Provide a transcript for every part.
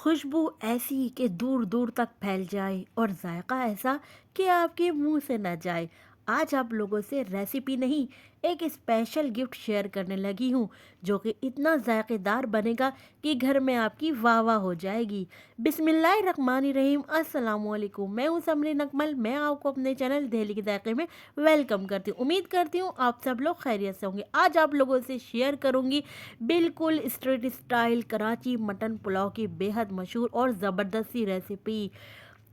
खुशबू ऐसी कि दूर दूर तक फैल जाए और जायका ऐसा कि आपके मुंह से न जाए। आज आप लोगों से रेसिपी नहीं, एक स्पेशल गिफ्ट शेयर करने लगी हूँ जो कि इतना जायकेदार बनेगा कि घर में आपकी वाह वाह हो जाएगी। बिस्मिल्लाहिर्रहमानिर्रहीम, अस्सलाम वालेकुम। मैं हूँ समरीन अकमल। मैं आपको अपने चैनल दिल्ली के जायके में वेलकम करती हूँ। उम्मीद करती हूँ आप सब लोग खैरियत से होंगे। आज आप लोगों से शेयर करूँगी बिल्कुल street style Karachi mutton pulao की बेहद मशहूर और ज़बरदस्त सी रेसिपी।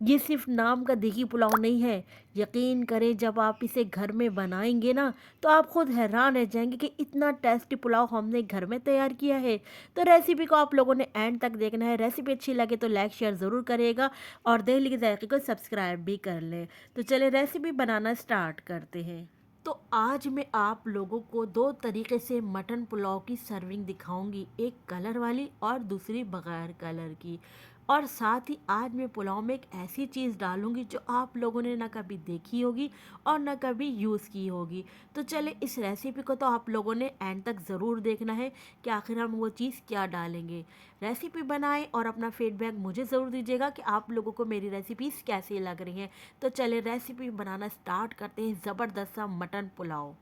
ये सिर्फ नाम का देगी पुलाव नहीं है। यकीन करें, जब आप इसे घर में बनाएंगे ना तो आप खुद हैरान रह जाएंगे कि इतना टेस्टी पुलाव हमने घर में तैयार किया है। तो रेसिपी को आप लोगों ने एंड तक देखना है। रेसिपी अच्छी लगे तो लाइक शेयर ज़रूर करिएगा और दिल्ली के जायके को सब्सक्राइब भी कर लें। तो चलिए रेसिपी बनाना स्टार्ट करते हैं। तो आज मैं आप लोगों को दो तरीके से मटन पुलाव की सर्विंग दिखाऊंगी, एक कलर वाली और दूसरी बगैर कलर की। और साथ ही आज मैं पुलाव में एक ऐसी चीज़ डालूंगी जो आप लोगों ने ना कभी देखी होगी और ना कभी यूज़ की होगी। तो चले इस रेसिपी को तो आप लोगों ने एंड तक ज़रूर देखना है कि आखिर हम वो चीज़ क्या डालेंगे। रेसिपी बनाएं और अपना फीडबैक मुझे ज़रूर दीजिएगा कि आप लोगों को मेरी रेसिपीज़ कैसी लग रही हैं। तो चले रेसिपी बनाना स्टार्ट करते हैं। ज़बरदस्त सा मटन पुलाव।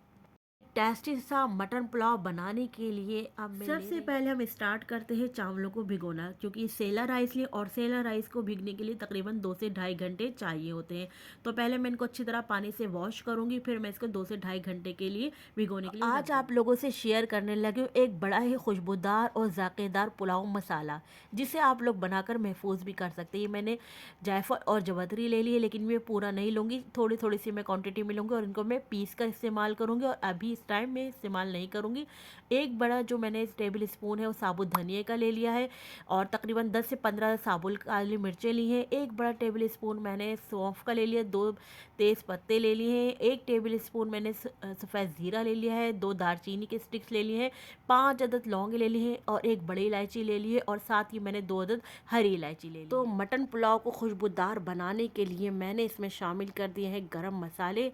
टेस्टी सा मटन पुलाव बनाने के लिए अब मैं सबसे पहले हम स्टार्ट करते हैं चावलों को भिगोना, क्योंकि सेला राइस लिए और सेला राइस को भिगने के लिए तकरीबन 2 से ढाई घंटे चाहिए होते हैं। तो पहले मैं इनको अच्छी तरह पानी से वॉश करूंगी, फिर मैं इसको 2 से ढाई घंटे के लिए भिगोने के लिए आज आप लोगों से शेयर करने लगे हूँ एक बड़ा ही खुशबूदार और जायकेदार पुलाव मसाला, जिसे आप लोग बनाकर महफूज भी कर सकते हैं। ये मैंने जायफल और जवतरी ले ली है, लेकिन मैं पूरा नहीं लूँगी, थोड़ी थोड़ी सी मैं क्वांटिटी में लूँगी और इनको मैं पीस कर इस्तेमाल करूँगी और अभी इस टाइम में इस्तेमाल नहीं करूँगी। एक बड़ा जो मैंने टेबल स्पून है वो साबुत धनिया का ले लिया है और तकरीबन 10 से 15 साबुत काली मिर्चें ली हैं। एक बड़ा टेबल स्पून मैंने सौंफ का ले लिया, 2 तेज़ पत्ते ले लिए हैं, 1 टेबल स्पून मैंने सफ़ेद ज़ीरा ले लिया है, 2 दालचीनी के स्टिक्स ले लिए हैं, 5 अदद लौंग ले लिए हैं और 1 बड़ी इलायची ले ली है और साथ ही मैंने 2 अदद हरी इलायची ले ली। तो मटन पुलाव को खुशबूदार बनाने के लिए मैंने इसमें शामिल कर दिए हैं गरम मसाले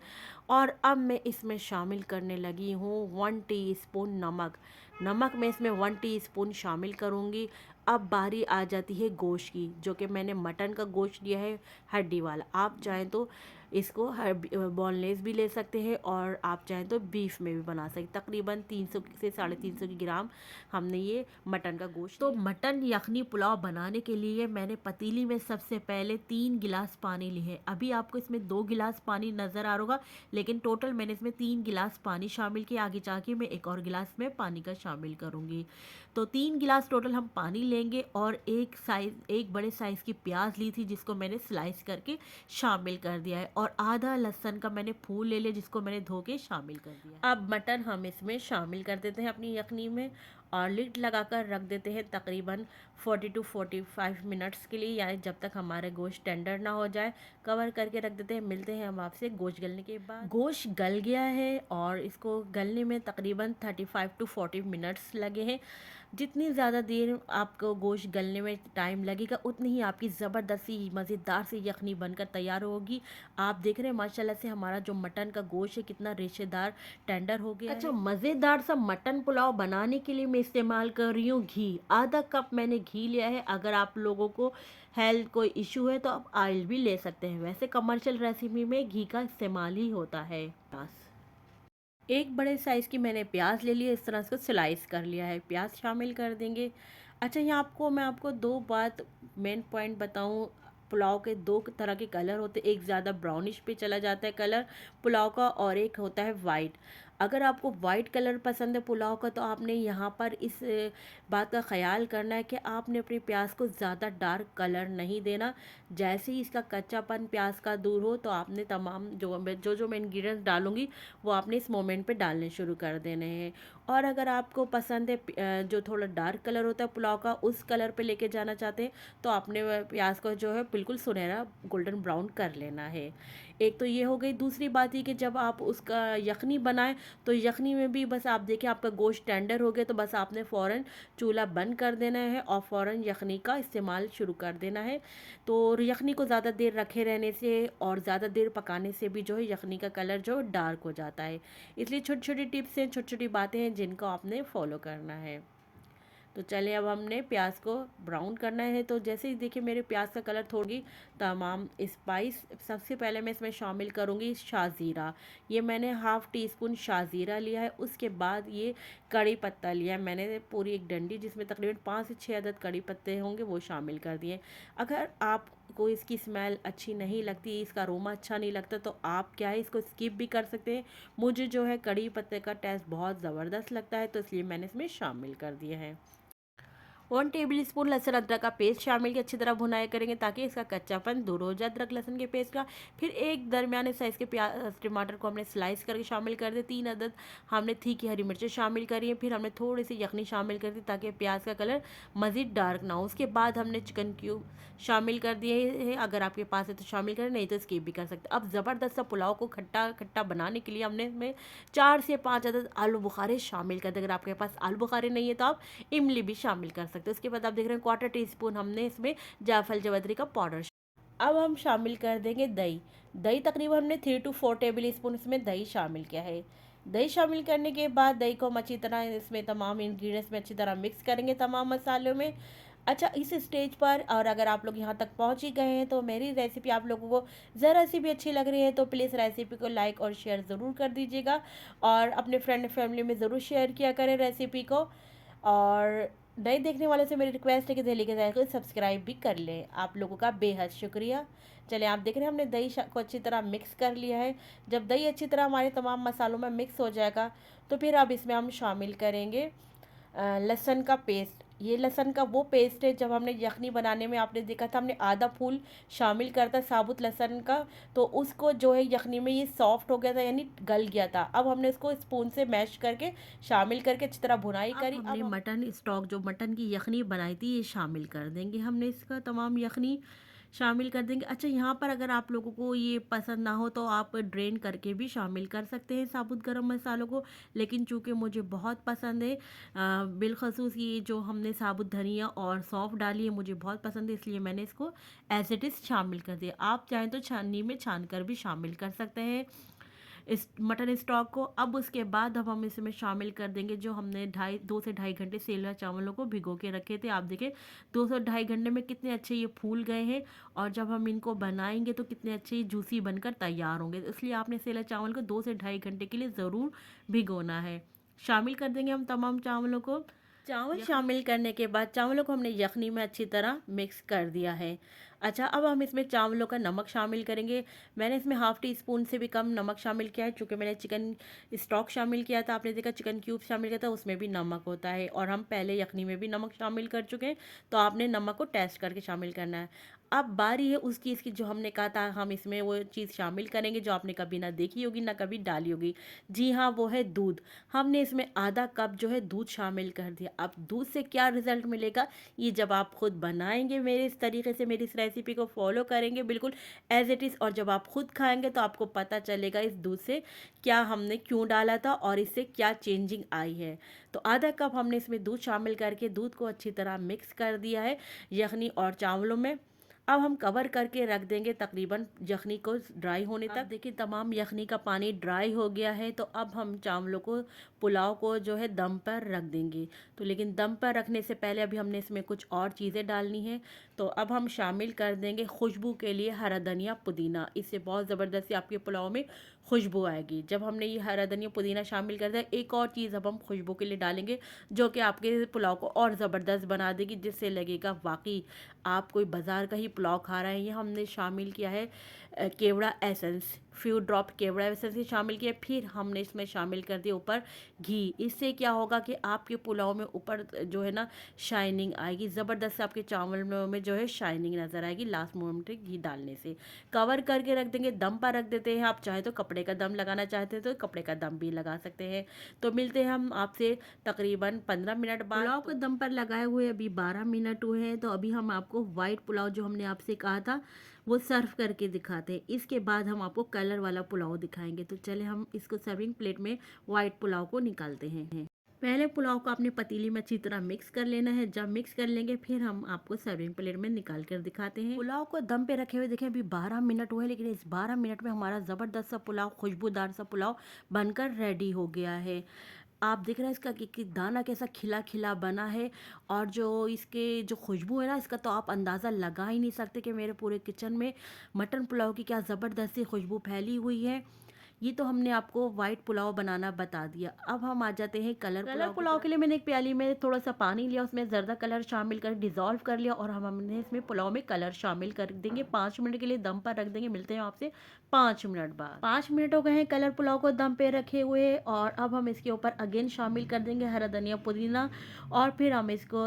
और अब मैं इसमें शामिल करने लगी हूँ 1 टीस्पून नमक। नमक मैं इसमें 1 टीस्पून शामिल करूँगी। अब बारी आ जाती है गोश्त की, जो कि मैंने मटन का गोश्त लिया है हड्डी वाला। आप चाहें तो इसको बोनलेस भी ले सकते हैं और आप चाहें तो बीफ में भी बना सकते। तकरीबन 300 से 350 ग्राम हमने ये मटन का गोश्त। तो मटन यखनी पुलाव बनाने के लिए मैंने पतीली में सबसे पहले 3 गिलास पानी लिए हैं। अभी आपको इसमें 2 गिलास पानी नज़र आ रहा होगा, लेकिन टोटल मैंने इसमें 3 गिलास पानी शामिल किया। आगे जाके मैं एक और गिलास में पानी का शामिल करूँगी। तो 3 गिलास टोटल हम पानी लेंगे और एक बड़े साइज़ की प्याज ली थी जिसको मैंने स्लाइस करके शामिल कर दिया है और आधा लहसुन का मैंने फूल ले लिया जिसको मैंने धो के शामिल कर दिया। अब मटन हम इसमें शामिल कर देते हैं अपनी यखनी में और लिड लगाकर रख देते हैं तकरीबन 40 टू 45 मिनट्स के लिए, यानी जब तक हमारा गोश्त टेंडर ना हो जाए। कवर करके रख देते हैं। मिलते हैं हम आपसे गोश्त गलने के बाद। गोश्त गल गया है और इसको गलने में तकरीबन 35 टू 40 मिनट्स लगे हैं। जितनी ज़्यादा देर आपको गोश्त गलने में टाइम लगेगा उतनी ही आपकी ज़बरदस्त सी मज़ेदार सी यखनी बनकर तैयार होगी। आप देख रहे हैं माशाल्लाह से हमारा जो मटन का गोश्त है कितना रेशेदार टेंडर हो गया। अच्छा, मज़ेदार सा मटन पुलाव बनाने के लिए मैं इस्तेमाल कर रही हूँ घी। आधा कप मैंने घी लिया है। अगर आप लोगों को हेल्थ कोई इशू है तो आप ऑयल भी ले सकते हैं। वैसे कमर्शियल रेसिपी में घी का इस्तेमाल ही होता है। बस एक बड़े साइज़ की मैंने प्याज ले लिया, इस तरह से स्लाइस कर लिया है। प्याज शामिल कर देंगे। अच्छा, यहाँ मैं आपको दो बात मेन पॉइंट बताऊँ। पुलाव के दो तरह के कलर होते हैं, एक ज़्यादा ब्राउनिश पे चला जाता है कलर पुलाव का और एक होता है वाइट। अगर आपको वाइट कलर पसंद है पुलाव का तो आपने यहाँ पर इस बात का ख्याल करना है कि आपने अपने प्याज को ज़्यादा डार्क कलर नहीं देना। जैसे ही इसका कच्चापन प्याज का दूर हो तो आपने तमाम जो मैं इंग्रेडिएंट्स डालूंगी वो आपने इस मोमेंट पे डालने शुरू कर देने हैं। और अगर आपको पसंद है जो थोड़ा डार्क कलर होता है पुलाव का, उस कलर पे लेके जाना चाहते हैं तो आपने प्याज को जो है बिल्कुल सुनहरा गोल्डन ब्राउन कर लेना है। एक तो ये हो गई। दूसरी बात ये कि जब आप उसका यखनी बनाएं तो यखनी में भी बस आप देखें आपका गोश्त टेंडर हो गया तो बस आपने फ़ौरन चूल्हा बंद कर देना है और फ़ौरन यखनी का इस्तेमाल शुरू कर देना है। तो यखनी को ज़्यादा देर रखे रहने से और ज़्यादा देर पकाने से भी जो है यखनी का कलर जो डार्क हो जाता है। इसलिए छोटी छोटी टिप्स हैं, छोटी छोटी बातें हैं जिनको आपने फॉलो करना है। तो चलिए अब हमने प्याज को ब्राउन करना है। तो जैसे ही देखिए मेरे प्याज का कलर थोड़ी तमाम स्पाइस, सबसे पहले मैं इसमें शामिल करूँगी शाज़ीरा। ये मैंने हाफ़ टी स्पून शाज़ीरा लिया है। उसके बाद ये कड़ी पत्ता लिया है मैंने, पूरी एक डंडी, जिसमें तकरीबन 5 से 6 अदद कड़ी पत्ते होंगे, वो शामिल कर दिए। अगर आपको इसकी स्मेल अच्छी नहीं लगती, इसका अरोमा अच्छा नहीं लगता, तो आप क्या है इसको स्किप भी कर सकते हैं। मुझे जो है कड़ी पत्ते का टेस्ट बहुत ज़बरदस्त लगता है, तो इसलिए मैंने इसमें शामिल कर दिया है। 1 टेबल स्पून लहसुन अदरक का पेस्ट शामिल की अच्छी तरह भुनाई करेंगे ताकि इसका कच्चापन दूर हो जाए अदरक लहसुन के पेस्ट का। फिर एक दरमियाने साइज़ के प्याज टमाटर को हमने स्लाइस करके शामिल कर दिया। 3 अदद हमने तीखी हरी मिर्चें शामिल करी हैं। फिर हमने थोड़ी सी यखनी शामिल कर दी ताकि प्याज का कलर मज़ीद डार्क ना हो। उसके बाद हमने चिकन क्यूब शामिल कर दिए हैं। अगर आपके पास है तो शामिल करें, नहीं तो स्किप भी कर सकते। अब ज़बरदस्त सा पुलाव को खट्टा खट्टा बनाने के लिए हमने इसमें 4 से 5 अदद आलू बुखारे शामिल कर दिए। अगर आपके पास आलू बुखारे नहीं है तो आप इमली भी शामिल कर सकते हो। उसके बाद आप देख रहे हैं 1/4 टी स्पून हमने इसमें जायफल जवैत्री का पाउडर। अब हम शामिल कर देंगे दही। दही तकरीबन हमने 3 to 4 टेबल स्पून इसमें दही शामिल किया है। दही शामिल करने के बाद दही को हम अच्छी तरह इसमें तमाम इंग्रेडिएंट्स में अच्छी तरह मिक्स करेंगे तमाम मसालों में। अच्छा, इस स्टेज पर और अगर आप लोग यहाँ तक पहुँच ही गए हैं तो मेरी रेसिपी आप लोगों को ज़रा सी भी अच्छी लग रही है तो प्लीज़ रेसिपी को लाइक और शेयर ज़रूर कर दीजिएगा, और अपने फ्रेंड फैमिली में ज़रूर शेयर किया करें रेसिपी को। और नए देखने वालों से मेरी रिक्वेस्ट है कि दिल्ली के जायके को सब्सक्राइब भी कर लें। आप लोगों का बेहद शुक्रिया। चलिए, आप देख रहे हैं हमने दही को अच्छी तरह मिक्स कर लिया है। जब दही अच्छी तरह हमारे तमाम मसालों में मिक्स हो जाएगा तो फिर अब इसमें हम शामिल करेंगे लहसुन का पेस्ट। ये लहसुन का वो पेस्ट है, जब हमने यखनी बनाने में आपने देखा था हमने आधा फूल शामिल करता साबुत लहसुन का, तो उसको जो है यखनी में ये सॉफ्ट हो गया था, यानी गल गया था। अब हमने इसको स्पून से मैश करके शामिल करके अच्छी तरह भुनाई करी। अब हमने मटन स्टॉक, जो मटन की यखनी बनाई थी, ये शामिल कर देंगे। हमने इसका तमाम यखनी शामिल कर देंगे। अच्छा, यहाँ पर अगर आप लोगों को ये पसंद ना हो तो आप ड्रेन करके भी शामिल कर सकते हैं साबुत गरम मसालों को, लेकिन चूँकि मुझे बहुत पसंद है, बिलखसूस ये जो हमने साबुत धनिया और सौंफ डाली है मुझे बहुत पसंद है, इसलिए मैंने इसको एज इट इज़ शामिल कर दिया। आप चाहें तो छाननी में छान कर भी शामिल कर सकते हैं इस मटन स्टॉक को। अब उसके बाद अब हम इसमें शामिल कर देंगे जो हमने 2 से ढाई घंटे सेलवा चावलों को भिगो के रखे थे। आप देखें 2 से ढाई घंटे में कितने अच्छे ये फूल गए हैं, और जब हम इनको बनाएंगे तो कितने अच्छे ये जूसी बनकर तैयार होंगे। तो इसलिए आपने सेला चावल को 2 से ढाई घंटे के लिए ज़रूर भिगोना है। शामिल कर देंगे हम तमाम चावलों को। चावल शामिल करने के बाद चावलों को हमने यखनी में अच्छी तरह मिक्स कर दिया है। अच्छा, अब हम इसमें चावलों का नमक शामिल करेंगे। मैंने इसमें हाफ़ टी स्पून से भी कम नमक शामिल किया है, चूँकि मैंने चिकन स्टॉक शामिल किया था, आपने देखा चिकन क्यूब शामिल किया था, उसमें भी नमक होता है, और हम पहले यखनी में भी नमक शामिल कर चुके हैं, तो आपने नमक को टेस्ट करके शामिल करना है। अब बारी है उस चीज़ की जो हमने कहा था हम इसमें वो चीज़ शामिल करेंगे जो आपने कभी ना देखी होगी ना कभी डाली होगी। जी हाँ, वो है दूध। हमने इसमें आधा कप जो है दूध शामिल कर दिया। अब दूध से क्या रिज़ल्ट मिलेगा, ये जब आप खुद बनाएंगे, मेरे इस तरीके से मेरी इस रेसिपी को फॉलो करेंगे बिल्कुल एज इट इज़, और जब आप खुद खाएंगे तो आपको पता चलेगा इस दूध से क्या हमने क्यों डाला था और इससे क्या चेंजिंग आई है। तो आधा कप हमने इसमें दूध शामिल करके दूध को अच्छी तरह मिक्स कर दिया है यखनी और चावलों में। अब हम कवर करके रख देंगे तकरीबन यखनी को ड्राई होने तक। देखिए तमाम यखनी का पानी ड्राई हो गया है, तो अब हम चावलों को, पुलाव को जो है दम पर रख देंगे। तो लेकिन दम पर रखने से पहले अभी हमने इसमें कुछ और चीज़ें डालनी है। तो अब हम शामिल कर देंगे खुशबू के लिए हरा धनिया पुदीना। इससे बहुत ज़बरदस्ती आपके पुलाव में खुशबू आएगी। जब हमने ये हरा धनिया पुदीना शामिल कर दिया, एक और चीज़ अब हम खुशबू के लिए डालेंगे जो कि आपके पुलाव को और ज़बरदस्त बना देगी, जिससे लगेगा वाकई आप कोई बाज़ार का ही पुलाव खा रहे हैं। ये हमने शामिल किया है केवड़ा एसेंस, फ्यू ड्रॉप केवड़ा एसेंस ही शामिल किया। फिर हमने इसमें शामिल कर दिया ऊपर घी। इससे क्या होगा कि आपके पुलाव में ऊपर जो है ना शाइनिंग आएगी, ज़बरदस्त आपके चावल में जो है शाइनिंग नज़र आएगी लास्ट मोमेंट में घी डालने से। कवर करके रख देंगे, दम पर रख देते हैं। आप चाहे तो कपड़े का दम लगाना चाहते हैं तो कपड़े का दम भी लगा सकते हैं। तो मिलते हैं हम आपसे तकरीबन 15 मिनट बाद। पुलाव को दम पर लगाए हुए अभी 12 मिनट हुए हैं, तो अभी हम आपको वाइट पुलाव जो हमने आपसे कहा था वो सर्व करके दिखाते हैं। इसके बाद हम आपको कलर वाला पुलाव दिखाएंगे। तो चले हम इसको सर्विंग प्लेट में वाइट पुलाव को निकालते हैं। पहले पुलाव को अपने पतीली में अच्छी तरह मिक्स कर लेना है। जब मिक्स कर लेंगे फिर हम आपको सर्विंग प्लेट में निकाल कर दिखाते हैं। पुलाव को दम पे रखे हुए देखें अभी 12 मिनट हुए, लेकिन इस 12 मिनट में हमारा ज़बरदस्त सा पुलाव, खुशबूदार सा पुलाव बनकर रेडी हो गया है। आप देख रहे हैं इसका कि दाना कैसा खिला-खिला बना है और जो इसके जो खुशबू है ना इसका तो आप अंदाज़ा लगा ही नहीं सकते कि मेरे पूरे किचन में मटन पुलाव की क्या ज़बरदस्ती खुशबू फैली हुई है। ये तो हमने आपको व्हाइट पुलाव बनाना बता दिया। अब हम आ जाते हैं कलर पुलाव के लिए मैंने एक प्याली में थोड़ा-सा पानी लिया, उसमें ज़र्दा कलर शामिल कर डिज़ोल्व कर लिया और हमने इसमें पुलाव में कलर शामिल कर देंगे। 5 मिनट के लिए दम पर रख देंगे। मिलते हैं आपसे 5 मिनट बाद। 5 मिनट हो गए हैं कलर पुलाव को दम पे रखे हुए और अब हम इसके ऊपर अगेन शामिल कर देंगे हरा धनिया, पुदीना और फिर हम इसको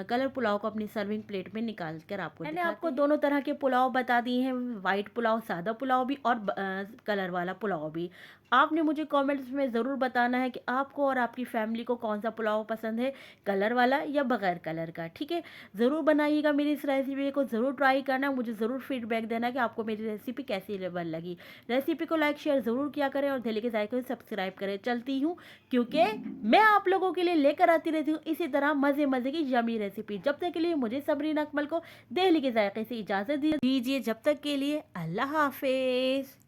कलर पुलाव को अपनी सर्विंग प्लेट में निकाल कर आपको मैंने आपको दोनों तरह के पुलाव बता दिए हैं, व्हाइट पुलाव, सादा पुलाव भी और कलर वाला पुलाव भी। आपने मुझे कमेंट्स में ज़रूर बताना है कि आपको और आपकी फैमिली को कौन सा पुलाव पसंद है, कलर वाला या बगैर कलर का, ठीक है? ज़रूर बनाइएगा, मेरी इस रेसिपी को ज़रूर ट्राई करना, मुझे ज़रूर फीडबैक देना कि आपको मेरी रेसिपी कैसी लेवल लगी। रेसिपी को लाइक शेयर ज़रूर किया करें और दिल्ली के जायके को सब्सक्राइब करें। चलती हूँ क्योंकि मैं आप लोगों के लिए लेकर आती रहती हूँ इसी तरह मज़े मज़े की यमी रेसिपी। जब तक के लिए मुझे सबरीन अकमल को दिल्ली के जायके से इजाज़त दीजिए। जब तक के लिए अल्लाह हाफिज़।